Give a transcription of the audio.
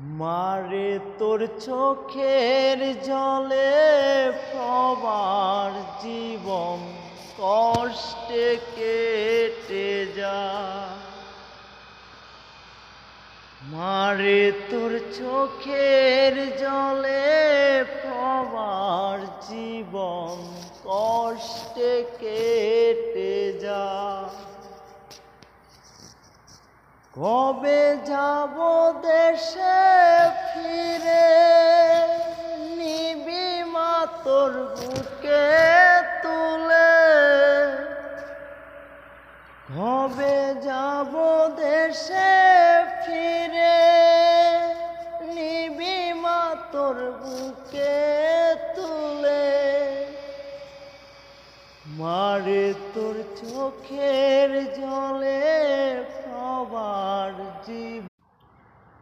মারে তোর চোখের জলে সবার জীবন কষ্টে কেটে যায়। মারে তোর চোখের জলে সবার জীবন কষ্টে কেটে যায়। কবে যাব দেশে ফিরে, নিবি মা তোর বুকে তুলে। কবে যাব দেশে ফিরে, নিবি মা তোর বুকে তুলে। মারে তোর চোখে